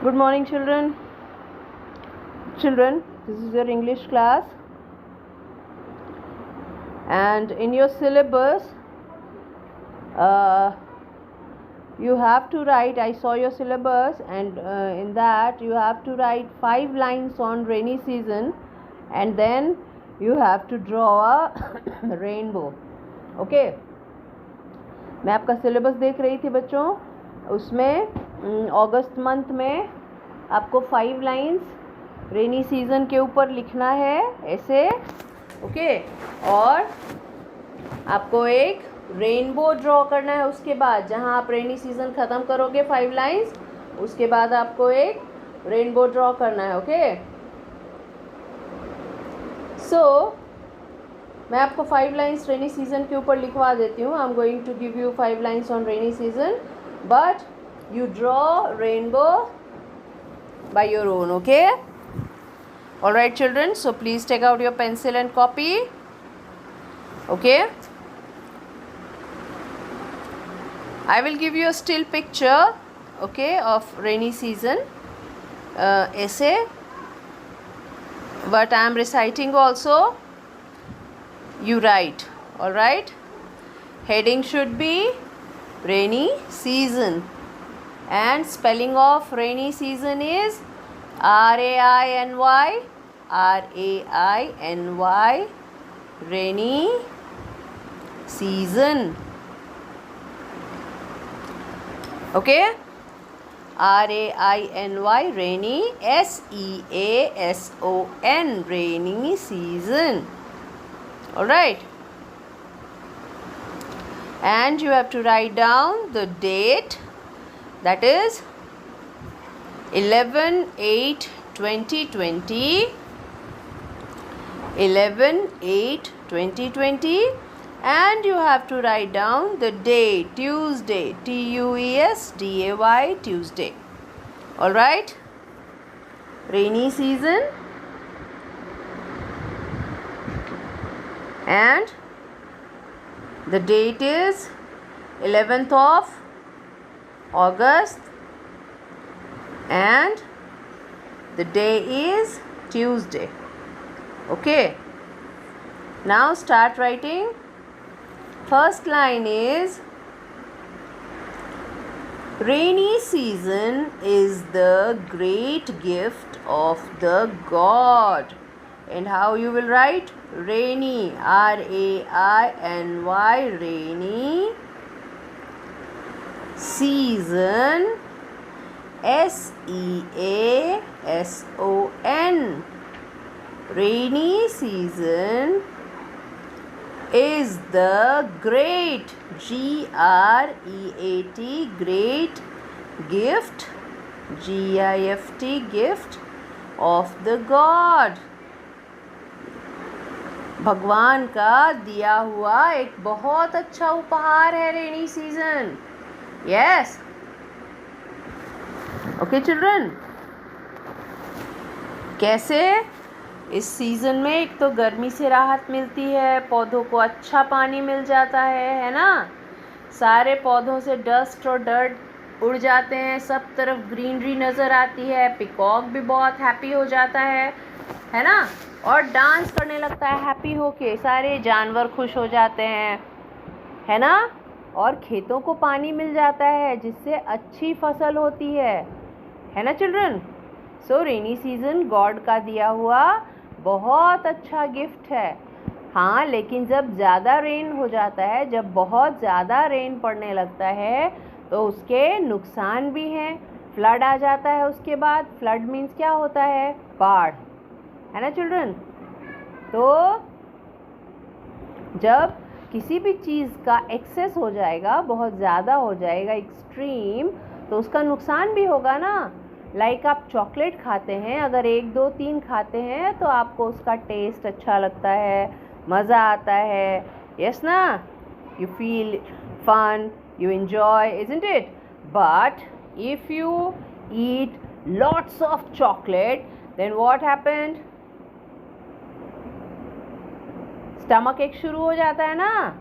Good morning, children. This is your English class, and in your syllabus you have to write, I saw your syllabus, and in that you have to write 5 lines on rainy season, and then you have to draw a rainbow. Okay, मैं आपका syllabus देख रही थी बच्चों. उसमें अगस्त month में आपको 5 lines rainy season के ऊपर लिखना है ऐसे. ओके, और आपको एक रेनबो ड्रॉ करना है. उसके बाद जहाँ आप रेनी सीज़न ख़त्म करोगे 5 लाइंस, उसके बाद आपको एक रेनबो ड्रॉ करना है. ओके, सो मैं आपको 5 लाइंस रेनी सीज़न के ऊपर लिखवा देती हूँ. I am going to give you 5 lines on rainy season, but you draw rainbow by your own. Okay, all right children, so please take out your pencil and copy. Okay, I will give you a still picture, okay, of rainy season essay, but I am reciting also. You write. All right, heading should be rainy season, and spelling of rainy season is R-A-I-N-Y, R-A-I-N-Y, rainy season. Okay, R-A-I-N-Y, rainy, S-E-A-S-O-N, rainy season. All right, and you have to write down the date, that is 11/8/2020, 11/8/2020, and you have to write down the day, Tuesday, Tuesday, Tuesday. All right, rainy season, and the date is 11th of August, and the day is Tuesday. Okay, now start writing. First line is rainy season is the great gift of the God. And how you will write? Rainy, R-A-I-N-Y, rainy season, S-E-A-S-O-N, rainy season is the great, G-R-E-A-T, great gift, G-I-F-T, gift of the God, भगवान का दिया हुआ एक बहुत अच्छा उपहार है rainy season. Yes, okay children. कैसे इस सीज़न में एक तो गर्मी से राहत मिलती है, पौधों को अच्छा पानी मिल जाता है ना, सारे पौधों से डस्ट और डर्ट उड़ जाते हैं, सब तरफ ग्रीनरी नज़र आती है, पिकॉक भी बहुत हैप्पी हो जाता है ना, और डांस करने लगता है हैप्पी होके, सारे जानवर खुश हो जाते हैं, है ना, और खेतों को पानी मिल जाता है जिससे अच्छी फसल होती है ना चिल्ड्रन. सो रेनी सीज़न गॉड का दिया हुआ बहुत अच्छा गिफ्ट है. हाँ, लेकिन जब ज़्यादा रेन हो जाता है, जब बहुत ज़्यादा रेन पड़ने लगता है तो उसके नुकसान भी हैं. फ्लड आ जाता है. उसके बाद फ्लड मीन्स क्या होता है? बाढ़, है ना चिल्ड्रन. तो जब किसी भी चीज़ का एक्सेस हो जाएगा, बहुत ज़्यादा हो जाएगा, एक्सट्रीम, तो उसका नुकसान भी होगा ना. लाइक आप चॉकलेट खाते हैं, अगर 1 2 3 खाते हैं तो आपको उसका टेस्ट अच्छा लगता है, मज़ा आता है. यस ना, you feel fun, you enjoy, isn't it? But if you eat lots of chocolate, then what happened? Stomach एक शुरू हो जाता है ना.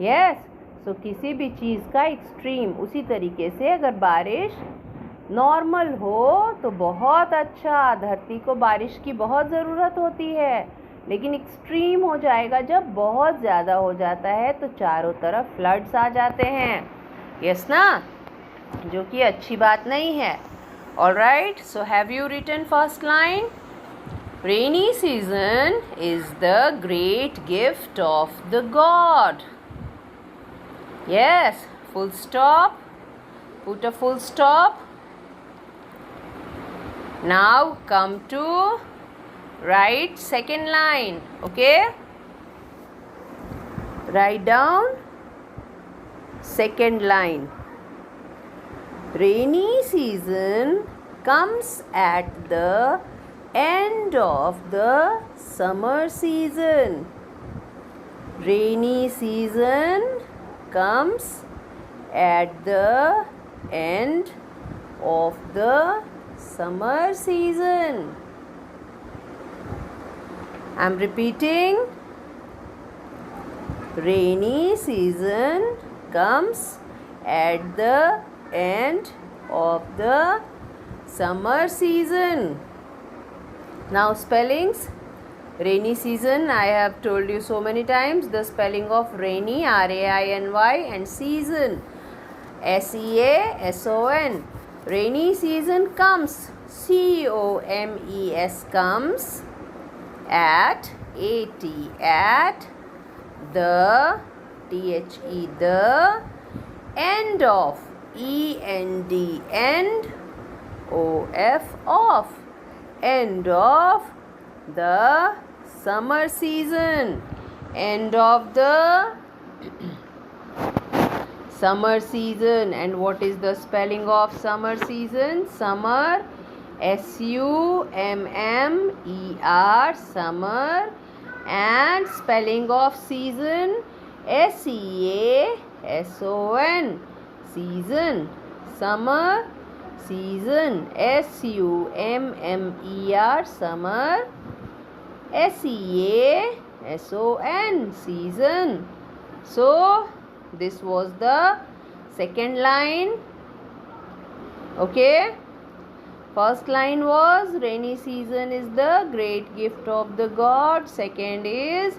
यस, सो किसी भी चीज़ का एक्सट्रीम. उसी तरीके से अगर बारिश नॉर्मल हो तो बहुत अच्छा, धरती को बारिश की बहुत ज़रूरत होती है, लेकिन एक्सट्रीम हो जाएगा जब बहुत ज़्यादा हो जाता है तो चारों तरफ फ्लड्स आ जाते हैं। यस ना, जो कि अच्छी बात नहीं है। Alright, so have you written first line? Rainy season is the great gift of the god. Yes, full stop. Put a full stop. Now come to write second line. Okay? Write down second line. Rainy season comes at the end of the summer season. Rainy season comes at the end of the summer season. I'm repeating. Rainy season comes at the end of the summer season. Now spellings. Rainy season, I have told you so many times the spelling of rainy, R-A-I-N-Y, and season, S-E-A-S-O-N. Rainy season comes, C-O-M-E-S, comes at, A-T, at, the, T-H-E, the, end of, E-N-D, end, O-F, off, end of the summer season, end of the summer season. And what is the spelling of summer season? Summer, S-U-M-M-E-R, summer. And spelling of season, S-E-A-S-O-N, season, summer, season, S-U-M-M-E-R, summer, S-E-A-S-O-N, season. So this was the second line. Okay, first line was rainy season is the great gift of the God. Second is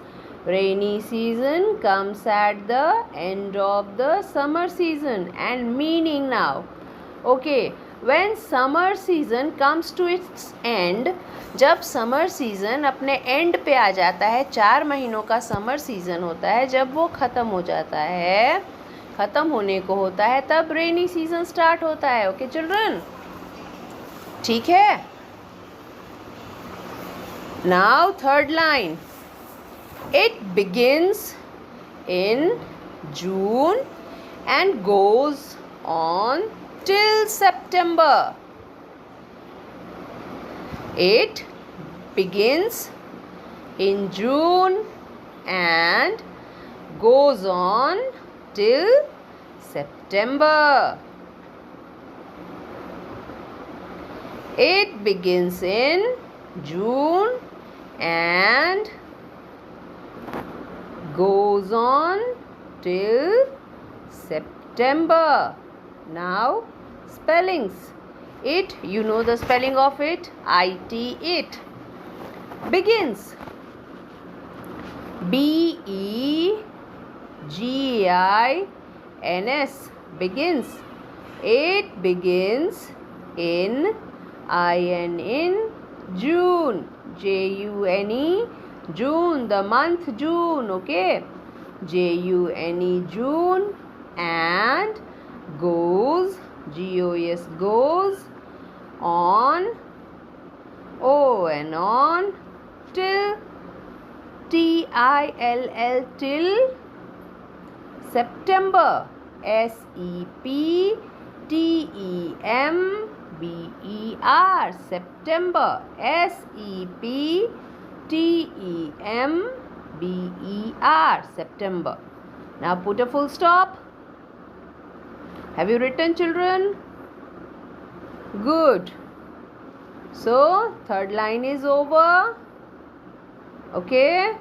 rainy season comes at the end of the summer season. And meaning now. Okay, when summer season comes to its end, जब summer season अपने and पे आ जाता है, 4 महीनों का summer season होता है, जब वो ख़त्म हो जाता है, ख़त्म होने को होता है, तब रेनी सीज़न स्टार्ट होता है. ओके चिल्ड्रन, ठीक है. Now third line. It begins in June and goes on till September. It begins in June and goes on till September. It begins in June and goes on till September. Now spellings. It, you know the spelling of it, I-T, it. Begins, B-E-G-I-N-S, begins. It begins in June, J-U-N-E, June, the month June. Okay, J-U-N-E, June, and goes, G-O-S, goes on, O-N, on, till, T-I-L-L, till September, S-E-P-T-E-M-B-E-R, September, S-E-P-T-E-M-B-E-R, September. Now put a full stop. Have you written, children? Good. So third line is over. Okay,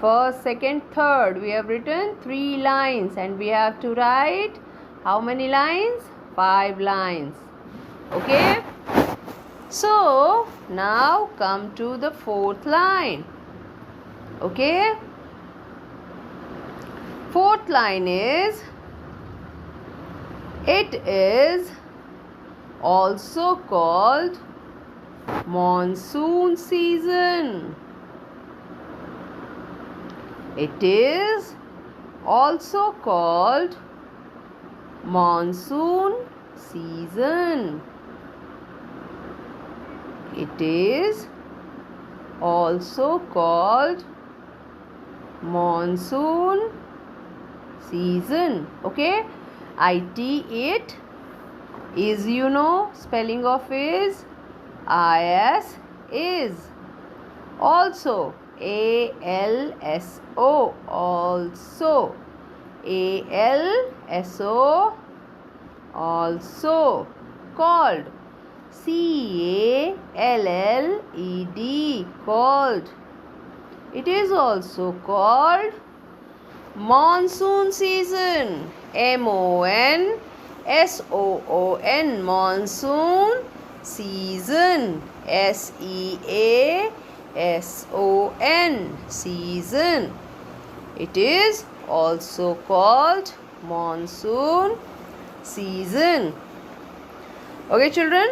first, second, third, we have written 3 lines, and we have to write how many lines? 5 lines. Okay, so now come to the fourth line. Okay, fourth line is, it is also called monsoon season. It is also called monsoon season. It is also called monsoon season. Okay, it is, you know, spelling of is is. Also ALSO, also ALSO, also. Called CALLED, called. It is also called monsoon season. MONSOON, monsoon season. SEASON, season. It is also called monsoon season. Okay children,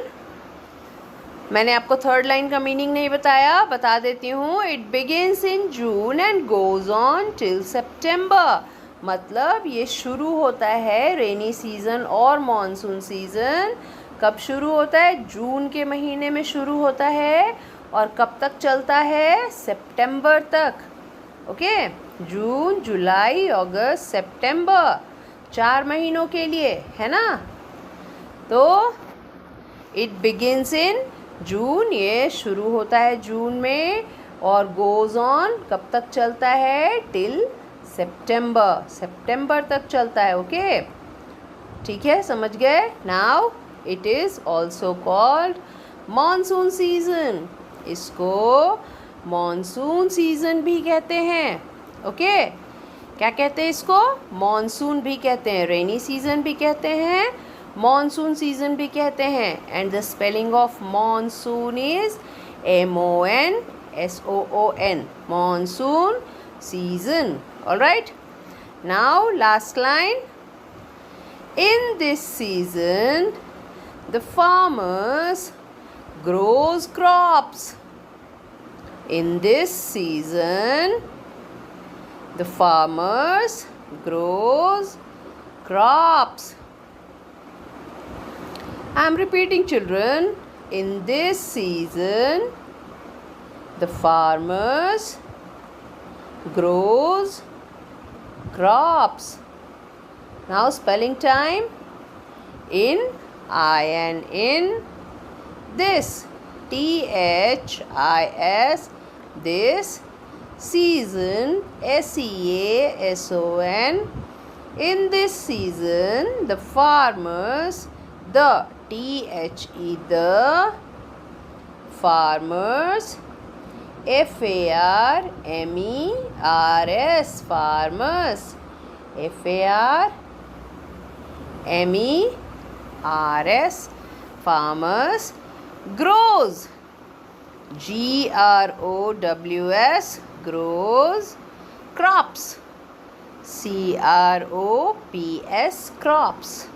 मैंने आपको third line का meaning नहीं बताया, बता देती हूँ. It begins in June and goes on till September. मतलब ये शुरू होता है रेनी सीज़न और मॉनसून सीज़न. कब शुरू होता है? जून के महीने में शुरू होता है और कब तक चलता है? सितंबर तक. ओके, जून, जुलाई, अगस्त, सितंबर, 4 महीनों के लिए, है ना. तो इट बिगिंस इन जून, ये शुरू होता है जून में, और गोज़ ऑन, कब तक चलता है? टिल सितंबर, सितंबर तक चलता है. ओके, ठीक है, समझ गए. Now it is also called monsoon season. इसको मॉनसून सीज़न भी कहते हैं. ओके, क्या कहते हैं इसको? मॉनसून भी कहते हैं, रेनी सीज़न भी कहते हैं, मॉनसून सीज़न भी कहते हैं. And the spelling of monsoon is MONSOON, monsoon season. Alright, now last line. In this season, the farmers grows crops. In this season, the farmers grows crops. I am repeating, children. In this season, the farmers grows crops. Now spelling time. In, I and in. This, THIS, this. Season, SEASON. In this season, the farmers, the, THE, the. Farmers, FARMERS, farmers. FARMERS, farmers. Grows, GROWS, grows. Crops, CROPS, crops.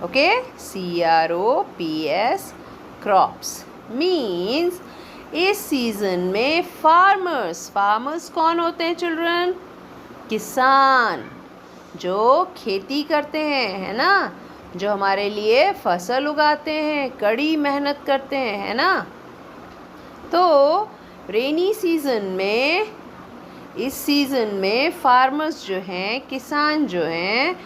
Okay, CROPS, crops. Means इस season में farmers कौन होते हैं children? किसान, जो खेती करते हैं, है ना, जो हमारे लिए फसल उगाते हैं, कड़ी मेहनत करते हैं, है ना. तो रेनी सीज़न में, इस सीज़न में फार्मर्स जो हैं, किसान जो हैं,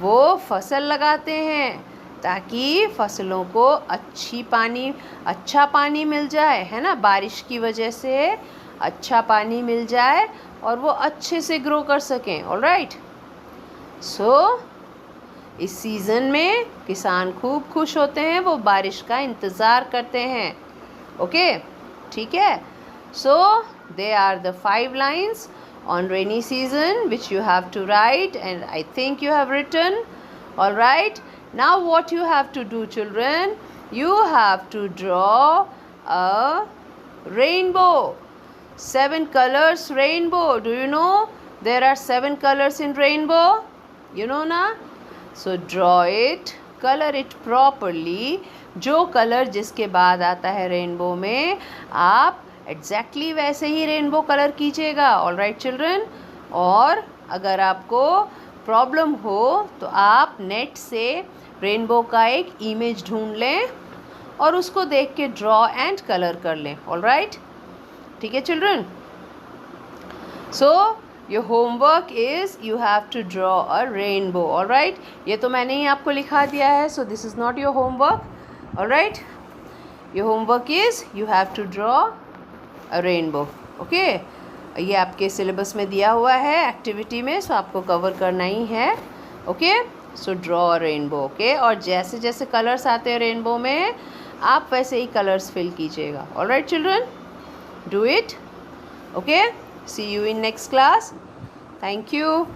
वो फसल लगाते हैं ताकि फसलों को अच्छा पानी मिल जाए, है ना. बारिश की वजह से अच्छा पानी मिल जाए और वो अच्छे से ग्रो कर सकें. ऑलराइट, सो इस सीज़न में किसान खूब खुश होते हैं, वो बारिश का इंतज़ार करते हैं. ओके, ठीक है. So they are the 5 lines on rainy season which you have to write, and I think you have written. All right, Now what you have to do, children? You have to draw a rainbow. 7 colors rainbow. Do you know there are 7 colors in rainbow? You know na? So draw it, color it properly. जो colour जिसके बाद आता है rainbow में, आप exactly वैसे ही rainbow colour कीजिएगा. All right children. और अगर आपको प्रॉब्लम हो तो आप नेट से रेनबो का एक इमेज ढूंढ लें और उसको देख के ड्रॉ एंड कलर कर लें. ऑल राइट, ठीक है children. So your homework is you have to draw a rainbow. All right, ये तो मैंने ही आपको लिखा दिया है, so this is not your homework. All right, your homework is you have to draw a rainbow. Okay, ये आपके सिलेबस में दिया हुआ है एक्टिविटी में, सो आपको कवर करना ही है. Okay, so draw a rainbow. Okay, और जैसे जैसे कलर्स आते हैं रेनबो में, आप वैसे ही कलर्स फिल कीजिएगा. All right children, do it. Okay, see you in next class. Thank you.